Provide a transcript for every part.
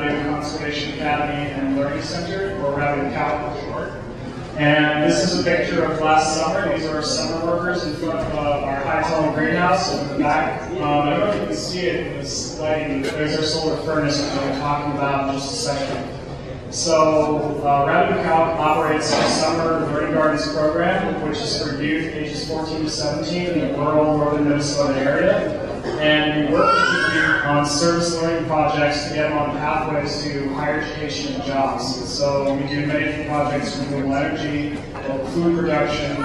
Rabbit Conservation Academy and Learning Center, or Rabbit Cow for short. And this is a picture of last summer. These are our summer workers in front of our high-tunnel greenhouse in the back. I don't know if you can see it in this lighting, but there's our solar furnace, which we'll be talking about in just a second. So, Rabbit Cow operates a summer learning gardens program, which is for youth ages 14 to 17 in the rural northern Minnesota area. And we work with youth on service learning projects to get them on pathways to higher education and jobs. So we do many different projects from renewable energy, food production,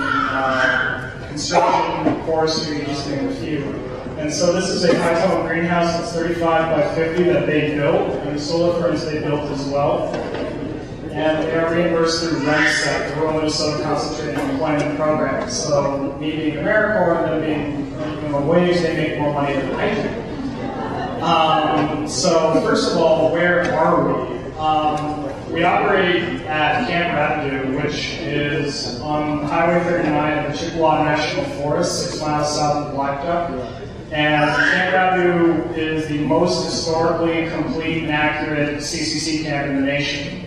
construction, forestry, just to name a few. And so this is a high-tunnel greenhouse that's 35 by 50 that they built, and the solar furnace they built as well. And they are reimbursed through REMSET, the Rural Minnesota Concentrated Employment Program. So me being AmeriCorps and them being a wage, they make more money than I do. So first of all, where are we? We operate at Camp Rapidu, which is on Highway 39 of the Chippewa National Forest, 6 miles south of Black Duck. And Camp Rapidu is the most historically complete and accurate CCC camp in the nation.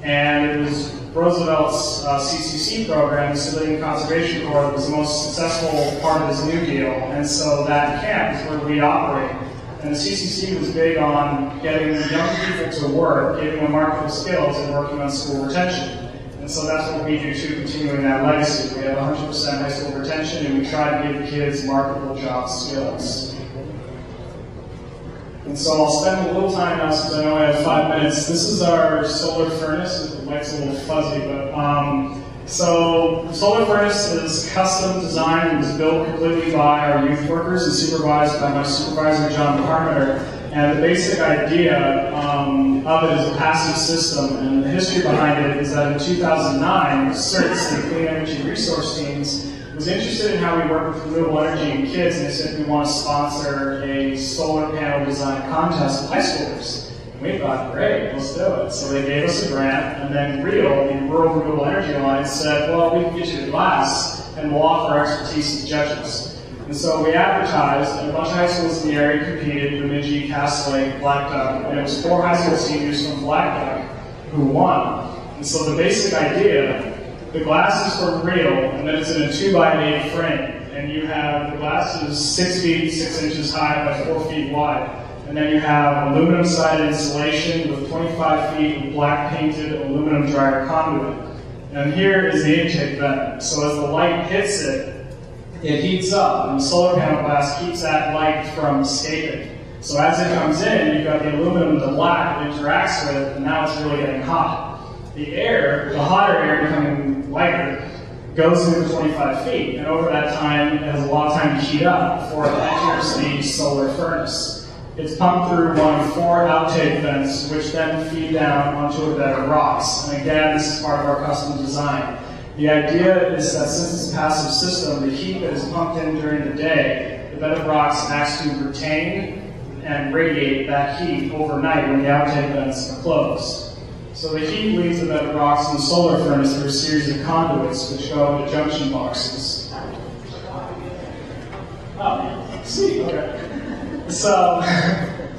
And it was Roosevelt's CCC program, the Civilian Conservation Corps, that was the most successful part of his New Deal. And so that camp is where we operate. And the CCC was big on getting young people to work, giving them marketable skills, and working on school retention. And so that's what we do too, continuing that legacy. We have 100% high school retention, and we try to give kids marketable job skills. And so I'll spend a little time now, since I know I have 5 minutes. This is our solar furnace. The light's a little fuzzy, but so the solar furnace is custom designed and was built completely by our youth workers and supervised by my supervisor, John Parmenter. And the basic idea of it is a passive system, and the history behind it is that in 2009, CERTS, the Clean Energy Resource Teams, was interested in how we work with renewable energy and kids, and they said we want to sponsor a solar panel design contest with high schoolers. And we thought, great, let's do it. So they gave us a grant, and then REAL, the Rural Renewable Energy Alliance, said, well, we can get you the glass, and we'll offer our expertise as judges. And so we advertised, and a bunch of high schools in the area competed, Bemidji, Cass Lake, Black Duck, and it was 4 high school seniors from Black Duck who won. And so the basic idea, the glass is from REAL, and then it's in a 2x8 frame. And you have, the glass is 6 feet, 6 inches high by 4 feet wide. And then you have aluminum sided insulation with 25 feet of black painted aluminum dryer conduit. And here is the intake vent. So as the light hits it, it heats up, and the solar panel glass keeps that light from escaping. So as it comes in, you've got the aluminum, the black it interacts with, and now it's really getting hot. The air, the hotter air becoming lighter, goes into 25 feet, and over that time, it has a lot of time to heat up before it enters the solar furnace. It's pumped through one of 4 outtake vents, which then feed down onto a bed of rocks. And again, this is part of our custom design. The idea is that since it's a passive system, the heat that is pumped in during the day, the bed of rocks acts to retain and radiate that heat overnight when the outtake vents are closed. So the heat leaves the bed of rocks in the solar furnace through a series of conduits which go into junction boxes. Oh, see, okay. So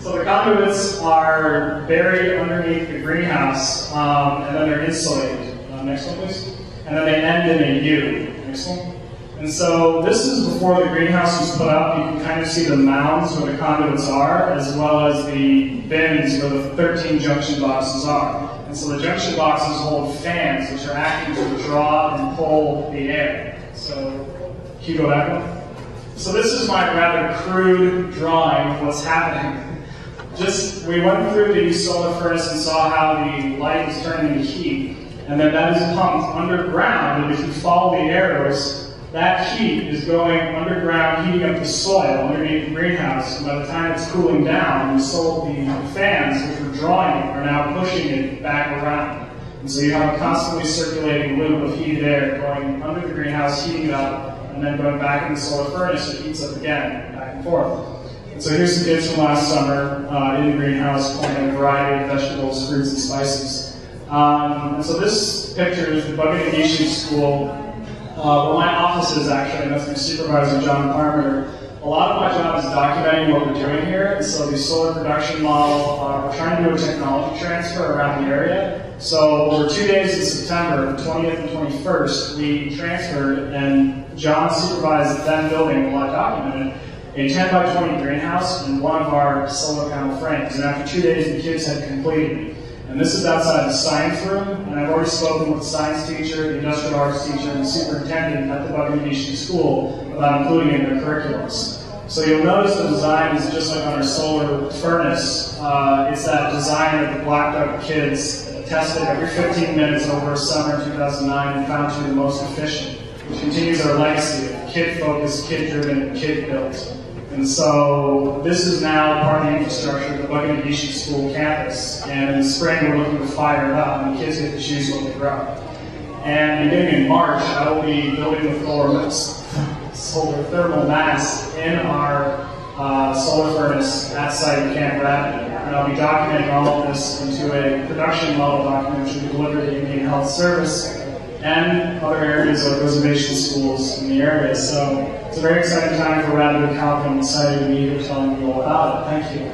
the conduits are buried underneath the greenhouse, and then they're insulated. Next one, please. And then they end in a U. Next one. And so this is before the greenhouse was put up. You can kind of see the mounds where the conduits are, as well as the bins where the 13 junction boxes are. And so the junction boxes hold fans, which are acting to draw and pull the air. So, can you go back one? So this is my rather crude drawing of what's happening. We went through the solar furnace and saw how the light is turning into heat. And then that is pumped underground, and if you follow the arrows, that heat is going underground, heating up the soil underneath the greenhouse, and by the time it's cooling down, the fans, which were drawing it, are now pushing it back around. And so you have a constantly circulating loop of heated air going under the greenhouse, heating it up, and then going back in the solar furnace, it heats up again, back and forth. And so here's some kids from last summer in the greenhouse planting a variety of vegetables, fruits, and spices. And so this picture is the Bug Mitigation School, where my office is actually, and that's my supervisor, John Parmenter. a lot of my job is documenting what we're doing here. And so the solar production model, we're trying to do a technology transfer around the area. So over 2 days in September, the 20th and 21st, we transferred, and John supervised them building, well, I documented, a 10 by 20 greenhouse in one of our solar panel frames. And after 2 days, the kids had completed it. And this is outside the science room, and I've already spoken with the science teacher, the industrial arts teacher, and the superintendent at the PapponoMahnomen School about including it in their curriculums. So you'll notice the design is just like on our solar furnace. It's that design that the Black Duck kids tested every 15 minutes over summer 2009 and found to be the most efficient, which continues our legacy of kid-focused, kid-driven, kid-built. And so this is now part of the infrastructure of the PapponoMahnomen School campus. And in the spring, we're looking to fire it up, and the kids get to choose what they grow. And beginning in March, I will be building the solar thermal mass in our solar furnace at site in Camp Rapids. And I'll be documenting all of this into a production model document, which will be delivered to Indian Health Service and other areas like reservation schools in the area. So it's a very exciting time for Rapids Health, and I'm excited to be here telling you all about it. Thank you.